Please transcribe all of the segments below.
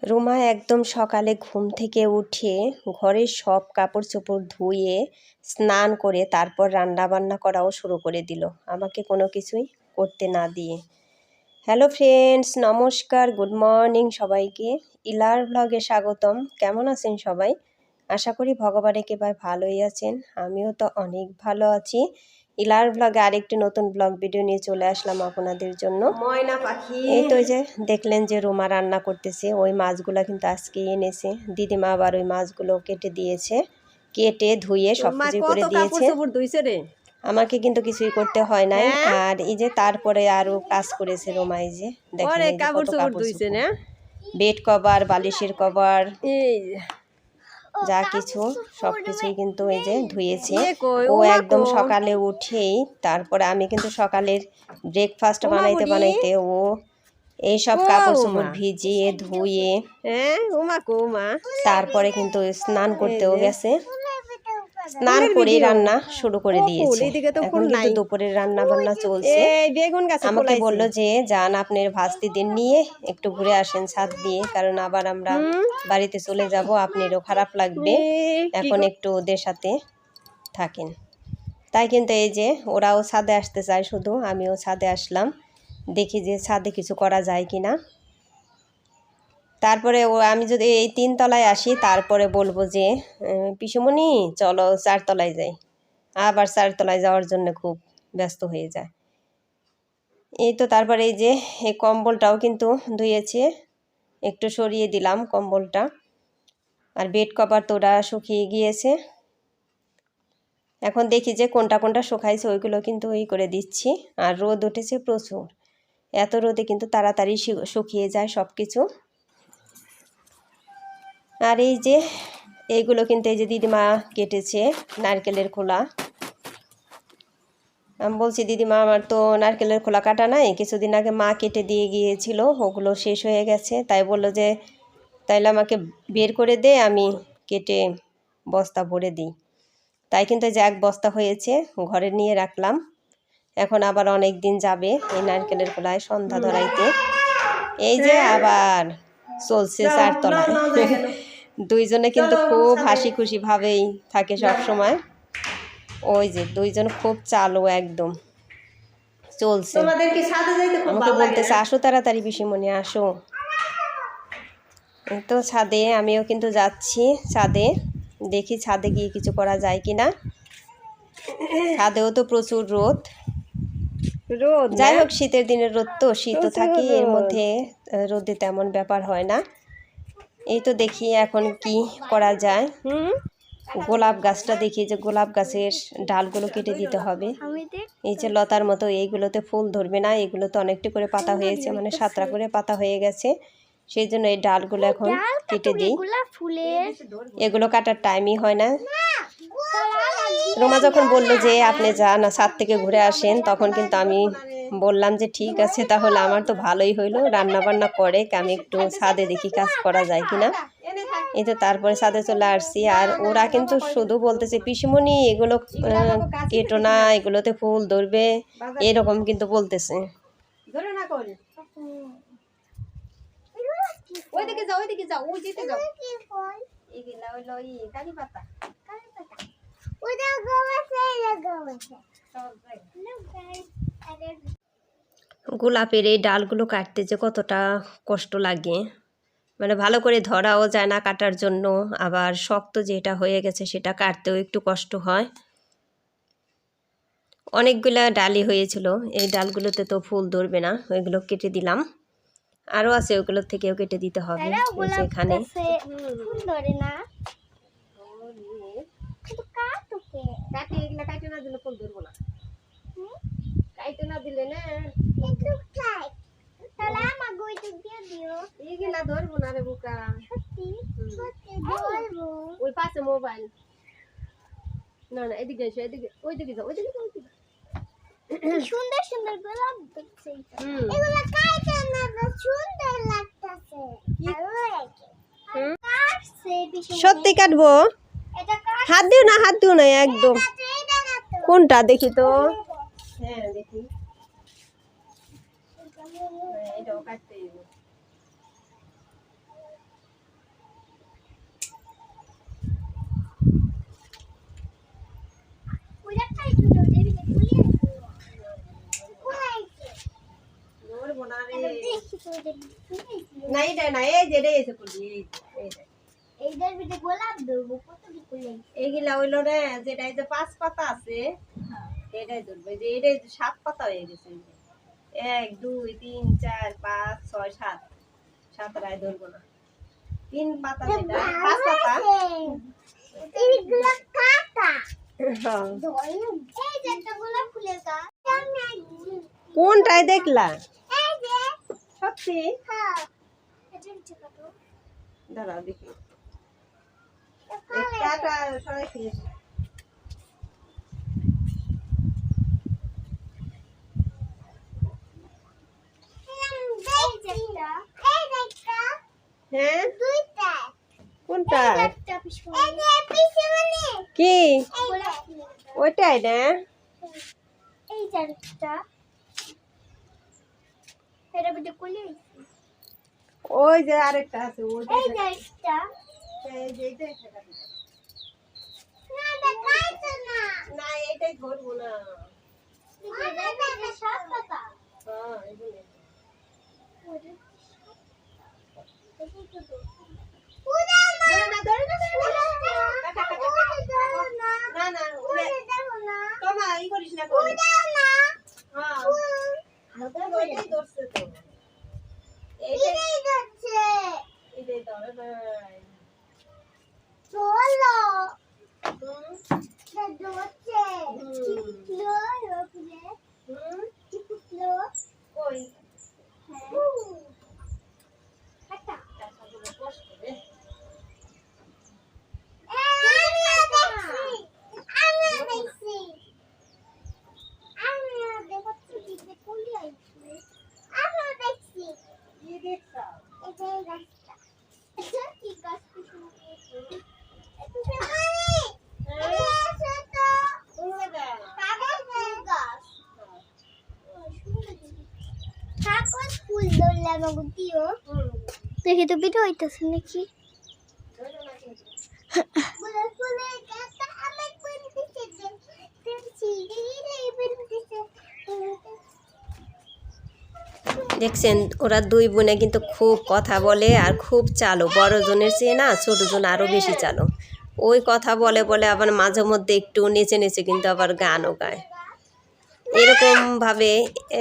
রুমা একদম সকালে ঘুম থেকে উঠে ঘরের সব কাপড় চোপড় ধুয়ে স্নান করে তারপর রান্না বান্না করাও শুরু করে দিল আমাকে কোনো কিছুই করতে না দিয়ে। হ্যালো ফ্রেন্ডস, নমস্কার, গুড মর্নিং সবাইকে। ইলার ব্লগে স্বাগতম। কেমন আছেন সবাই? আশা করি ভগবানের কৃপায় ভালোই আছেন। আমিও তো অনেক ভালো আছি। ইলার ব্লগে আরেকটি নতুন ব্লগ ভিডিও নিয়ে চলে আসলাম আপনাদের জন্য। ময়না পাখি, এই তো যে দেখলেন যে রুমা রান্না করতেছে, ওই মাছগুলো কিন্তু আজকে এনেছে দিদিমা। আবার ওই মাছগুলো কেটে দিয়েছে, কেটে ধুয়ে সব কিছু করে দিয়েছে। আমাকে কিন্তু কিছুই করতে হয় নাই। আর এই যে তারপরে আরো কাজ করেছে রুমা। এই যে দেখেন কত কাপড়, বেড কভার, বালিশের কভার, যা কিছু সব কিছুই কিন্তু এই যে ধুয়েছে। ও একদম সকালে উঠেই, তারপরে আমি কিন্তু সকালের ব্রেকফাস্ট বানাইতে বানাইতে ও এইসব কাপড় চোপড় ভিজিয়ে ধুয়ে তারপরে কিন্তু স্নান করতেও গেছে। স্নান করে রান্না শুরু করে দিয়েছে। এখন কিন্তু দুপুরের রান্না বান্না চলছে। আমাকে বললো যে যান আপনার ভাস্তিদের নিয়ে একটু ঘুরে আসেন ছাদ দিয়ে, কারণ আবার আমরা বাড়িতে চলে যাব, আপনারও খারাপ লাগবে, এখন একটু ওদের সাথে থাকেন। তাই কিন্তু এই যে ওরাও ছাদে আসতে চায়, শুধু আমিও ছাদে আসলাম, দেখি যে ছাদে কিছু করা যায় কিনা। তারপরে আমি যদি এই 3 তলায় আসি তারপরে বলবো যে পিসুমণি চলো 4 তলায় যাই। আবার 4 তলায় যাওয়ার জন্য খুব ব্যস্ত হয়ে যায়। এই তো তারপরে এই যে এই কম্বলটাও কিন্তু ধুয়েছে, একটু সরিয়ে দিলাম কম্বলটা। আর বেড কভার তো ওরা শুকিয়ে গিয়েছে। এখন দেখি যে কোনটা কোনটা শুকাইছে ওইগুলো কিন্তু ওই করে দিচ্ছি। আর রোদ উঠেছে প্রচুর, এত রোদে কিন্তু তাড়াতাড়ি শুকিয়ে যায় সব কিছু। আর এই যে এইগুলো কিন্তু এই যে দিদিমা কেটেছে নারকেলের খোলা। আমি বলছি দিদিমা আমার তো নারকেলের খোলা কাটা নাই, কিছুদিন আগে মা কেটে দিয়ে গিয়েছিল, ওগুলো শেষ হয়ে গেছে। তাই বললো যে তাইলে আমাকে বের করে দে, আমি কেটে বস্তা ভরে দিই। তাই কিন্তু যে 1 বস্তা হয়েছে, ঘরে নিয়ে রাখলাম। এখন আবার অনেক দিন যাবে এই নারকেলের খোলায় সন্ধ্যা ধরাইতে। এই যে আবার চলছে 4 তলায়। দুইজনে কিন্তু খুব হাসি খুশি ভাবেই থাকে সব সময়। ওই যে দুইজন খুব চালু, একদম চলছে। আমাকে বলতেছে আসো তাড়াতাড়ি পিসিমণি আসো। তো ছাদে আমিও কিন্তু যাচ্ছি, ছাদে দেখি ছাদে গিয়ে কিছু করা যায় কিনা। ছাদেও তো প্রচুর রোদ। যাই হোক, শীতের দিনের রোদ তো শীতও থাকে, এর মধ্যে রোদে তেমন ব্যাপার হয় না। এই তো দেখি এখন কি করা যায়। গোলাপ গাছটা দেখি যে গোলাপ গাছের ডালগুলো কেটে দিতে হবে। এই যে লতার মতো এইগুলোতে ফুল ধরবে না, এগুলোতে অনেকটা করে পাতা হয়েছে, মানে 7টা করে পাতা হয়ে গেছে। সেই জন্য এই ডালগুলো এখন কেটে দিই। এগুলো কাটার টাইমই হয় না। রোমা যখন বললো যে আপনি যান ছাদ থেকে ঘুরে আসেন, তখন কিন্তু আমি বললাম যে ঠিক আছে, তাহলে আমার তো ভালোই হইলো, রান্না বান্না করে আমি একটু ছাদে দেখি কাজ করা যায় কিনা। এই তো তারপরে ছাদে চলে আসছি। আর ওরা কিন্তু শুধু বলতেছে পিসিমণি এগুলো কেটো না, এগুলোতে ফুল ধরবে, এরকম কিন্তু বলতেছে। ওইদিকে যাও, ওইদিকে যাও, ওই যেতে যাও। এগুলা হইলো কারি পাতা। গোলাপের এই ডালগুলো কাটতে যে কতটা কষ্ট লাগে, মানে ভালো করে ধরাও যায় না কাটার জন্য, আবার শক্ত যেটা হয়ে গেছে সেটা কাটতেও একটু কষ্ট হয়। অনেকগুলা ডালই হয়েছিল, এই ডালগুলোতে তো ফুল ধরবে না, ওইগুলো কেটে দিলাম। আরও আছে, ওগুলোর থেকেও কেটে দিতে হবে। এখানে ওই পাশে মোবাইল না না, এদিকে এসো, এদিকে, ওইদিকে যাও, ওইদিকে যাও, ওইদিকে। সুন্দর সুন্দর গোলাপ দেখছি, এগুলো কাইতে না তো সুন্দর লাগতাছে। সত্যি কাটবো? হাত দিও না, হাত দিও না একদম। কোনটা দেখি তো? হ্যাঁ দেখি, এটাও কাটতে না এটা না, এই যে রে এসে করলি এইটার ভিতরে গোলাপ দেবো কত ফুল এইগুলা হইলো রে, যেটা এই যে 5 পাতা আছে এটাই ধরবে, যে এটাই 7 পাতা হয়ে গেছে। 1 2 3 4 5 6 7 7 রায় ধরবো না, 3 পাতা যেটা 5 পাতা এইগুলো কাটা হ্যাঁ। এই যে একটা গোলাপ ফুলের গাছ কোনটাই দেখলা এই যে সত্যি? হ্যাঁ এটা নিচে কাটো দাঁড়াও দেখি একটা সরাই ফিরে হ্যাঁ দুইটা কোনটা একটা পিছনে এই যে পিছনে কি গোলাপ ফুলের গাছ ওইটাই না? এই চারটা এটা ভিতরে কোলে ওই যে আরেকটা আছে ওইটা এই চারটা এই যে এইটা একটা দিবো। না দেখাইছো না না এটাই ধরবো না। এটা সব পাতা হ্যাঁ এগুলো ধরে না ধরে না ধরে না কাটা কাটা না না ওরে তোমা ই করিস না করে হ্যাঁ ওইটাই ধরছে তো এইটাই এইটাই ধরে ভাই ওই কষ্ট রে কি দেখছ ফুল ধরলাম দিও দেখি তো ভিডিও হইতেছে নাকি দেখছেন ওরা দুই বোনে কিন্তু খুব কথা বলে আর খুব চালো, বড় জনের চেয়ে না ছোট জন আরও বেশি চালো। ওই কথা বলে বলে আবার মাঝে মধ্যে একটু নেচে নেচে কিন্তু আবার গানও গায়। এরকমভাবে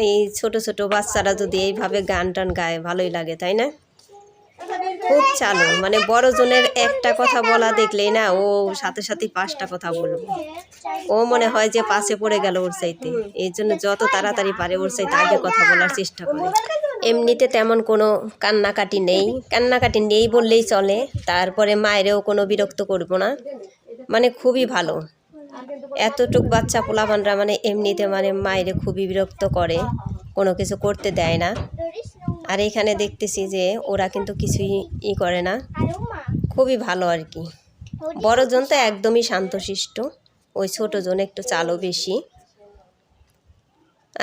এই ছোট ছোট বাচ্চারা যদি এইভাবে গান টান গায় ভালোই লাগে, তাই না? খুব চালু, মানে বড় জনের একটা কথা বলা দেখলেই না ও সাথে সাথে 5টা কথা বলবে। ও মনে হয় যে পাশে পড়ে গেল ওর চাইতে, এই জন্য যত তাড়াতাড়ি পারে ওর চাইতে আগে কথা বলার চেষ্টা করে। এমনিতে তেমন কোনো কান্নাকাটি নেই বললেই চলে। তারপরে মায়েরও কোনো বিরক্ত করবো না, মানে খুবই ভালো। এতটুক বাচ্চা পোলাপানরা মানে এমনিতে মানে মায়েরে খুবই বিরক্ত করে, কোনো কিছু করতে দেয় না। আর এখানে দেখতেছি যে ওরা কিন্তু কিছুই করে না, খুবই ভালো আর কি। বড় জন তো একদমই শান্তশিষ্ট, ওই ছোট জন একটু চালও বেশি।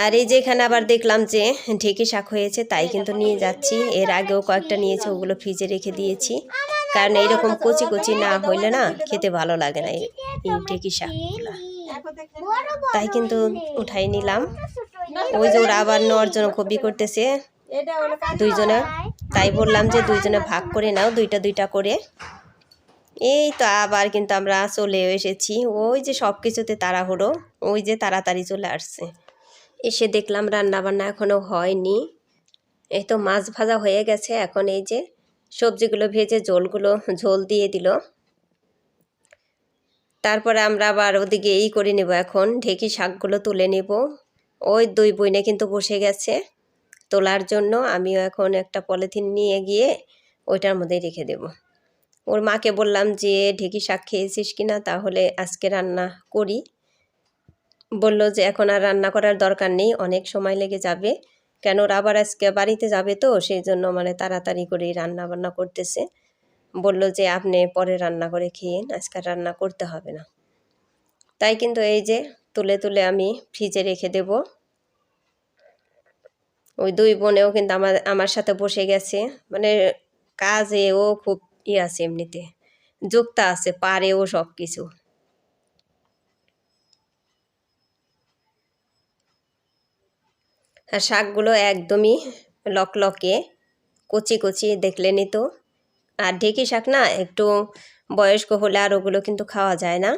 আর এই যে এখানে আবার দেখলাম যে ঢেঁকি শাক হয়েছে, তাই কিন্তু নিয়ে যাচ্ছি। এর আগেও কয়েকটা নিয়েছে, ওগুলো ফ্রিজে রেখে দিয়েছি, কারণ এইরকম কচি কচি না হইলে না খেতে ভালো লাগে না এই ঢেঁকি শাকগুলো। তাই কিন্তু উঠাই নিলাম। ওই যে ওরা আবার নেওয়ার জন্য খুবই করতেছে দুইজনে, তাই বললাম যে দুইজনে ভাগ করে নাও, দুইটা দুইটা করে। এই তো আবার কিন্তু আমরা চলে এসেছি। ওই যে সব কিছুতে তাড়াহুড়ো, ওই যে তাড়াতাড়ি চলে আসছে। এসে দেখলাম রান্না বান্না এখনও হয়নি। এই তো মাছ ভাজা হয়ে গেছে, এখন এই যে সবজিগুলো ভেজে ঝোল দিয়ে দিল। তারপরে আমরা আবার ওদিকে করে নেব, এখন ঢেঁকি শাকগুলো তুলে নেব। ওই দুই বোনে কিন্তু বসে গেছে তোলার জন্য। আমিও এখন একটা পলিথিন নিয়ে গিয়ে ওইটার মধ্যে রেখে দেব। ওর মাকে বললাম যে ঢেঁকি শাক খেয়েছিস কিনা, তাহলে আজকে রান্না করি। বলল যে এখন আর রান্না করার দরকার নেই, অনেক সময় লেগে যাবে, কেন ওরা আবার আজকে বাড়িতে যাবে তো, সেই জন্য মানে তাড়াতাড়ি করেই রান্না বান্না করতেছে। বলল যে আপনি পরে রান্না করে খেয়েন, আজকে রান্না করতে হবে না। তাই কিন্তু এই যে তুলে তুলে আমি ফ্রিজে রেখে দেব। ওই দুই বোনেও কিন্তু আমার সাথে বসে গেছে, মানে কাজে ও খুব আছে, এমনিতে যোক্তা আছে, পারে ও সব কিছু। আর শাকগুলো একদমই লকলকে, কচি কচি, দেখলেনই তো। আর ঢেঁকি শাক না একটু বয়স্ক হলে আর ওগুলো কিন্তু খাওয়া যায় না।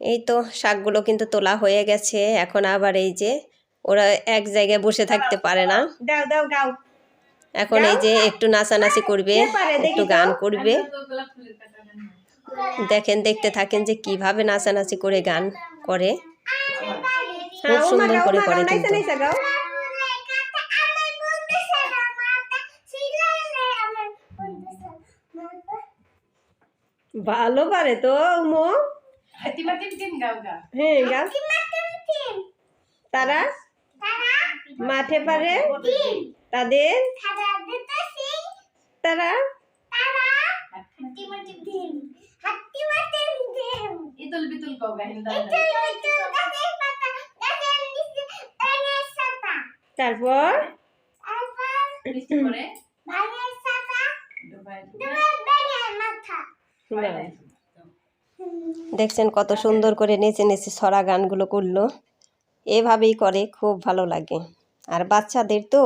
এই তো শাকগুলো কিন্তু তোলা হয়ে গেছে। এখন আবার এই যে ওরা এক জায়গায় বসে থাকতে পারে না, দাও দাও গাও। এখন এই যে একটু নাচানাচি করবে, একটু গান করবে। দেখেন, দেখতে থাকেন যে কিভাবে নাচানাচি করে গান করে, খুব সুন্দর করে করে কিন্তু। ভালো পারে তো মো। হ্যাঁ গাও। তারা মাঠে পারে তাদের, তারা তারপর দেখছেন কত সুন্দর করে নেচে নেচে ছড়া গানগুলো করলো। এভাবেই করে, খুব ভালো লাগে। আর বাচ্চাদের তো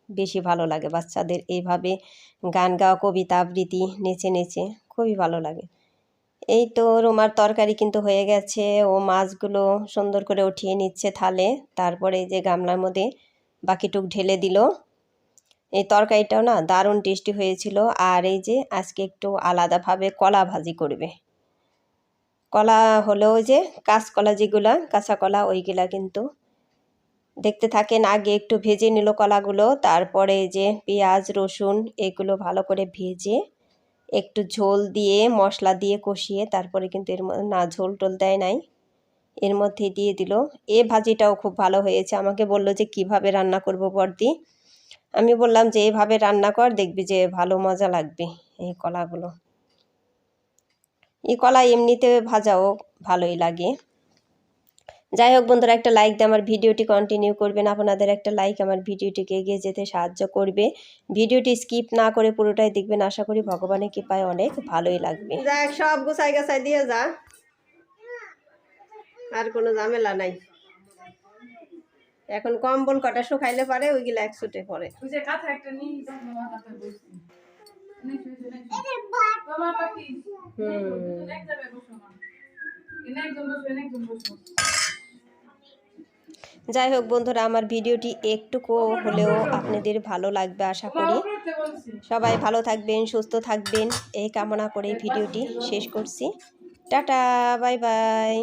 বেশি ভালো লাগে, বাচ্চাদের এইভাবে গান গাওয়া, কবিতা আবৃত্তি, নেচে নেচে খুবই ভালো লাগে। এই তো রোমার তরকারি কিন্তু হয়ে গেছে। ও মাছগুলো সুন্দর করে উঠিয়ে নিচ্ছে থালে, তারপরে এই যে গামলার মধ্যে বাকিটুক ঢেলে দিল। এই তরকারিটাও না দারুণ টেস্টি হয়েছিল। আর এই যে আজকে একটু আলাদাভাবে কলা ভাজি করবে। কলা হলো ওই যে কাঁচকলা, যেগুলা কাঁচা কলা, ওইগুলা কিন্তু দেখতে থাকেন। আগে একটু ভেজে নিল কলাগুলো, তারপরে যে পেঁয়াজ রসুন এগুলো ভালো করে ভেজে একটু ঝোল দিয়ে মশলা দিয়ে কষিয়ে তারপরে কিন্তু এর না ঝোল টোল দেয় নাই, এর মধ্যে দিয়ে দিল। এ ভাজিটাও খুব ভালো হয়েছে। আমাকে বলল যে কিভাবে রান্না করব বর্দি। আমি বললাম যে এভাবে রান্না কর, দেখবি যে ভালো মজা লাগবে। এই কলাগুলো, এই কলা এমনিতে ভাজাও ভালোই লাগে। যাই হোক বন্ধুরা, একটা লাইক দিয়ে আমার ভিডিওটি কন্টিনিউ করবেন। আপনাদের একটা লাইক আমার ভিডিওটিকে এগিয়ে যেতে সাহায্য করবে। ভিডিওটি স্কিপ না করে পুরোটাই দেখবেন, আশা করি ভগবানের কৃপায় অনেক ভালোই লাগবে। যাক, সব গুছাই গাছাই দিয়ে যা, আর কোনো ঝামেলা নাই। এখন কম্বল কটা শুকাইলে পারে, ওইগুলো একসুটে পরে। যাই হোক বন্ধুরা, আমার ভিডিওটি একটুকু হলেও আপনাদের ভালো লাগবে আশা করি। সবাই ভালো থাকবেন, সুস্থ থাকবেন এই কামনা করে ভিডিওটি শেষ করছি। Tata, bye bye.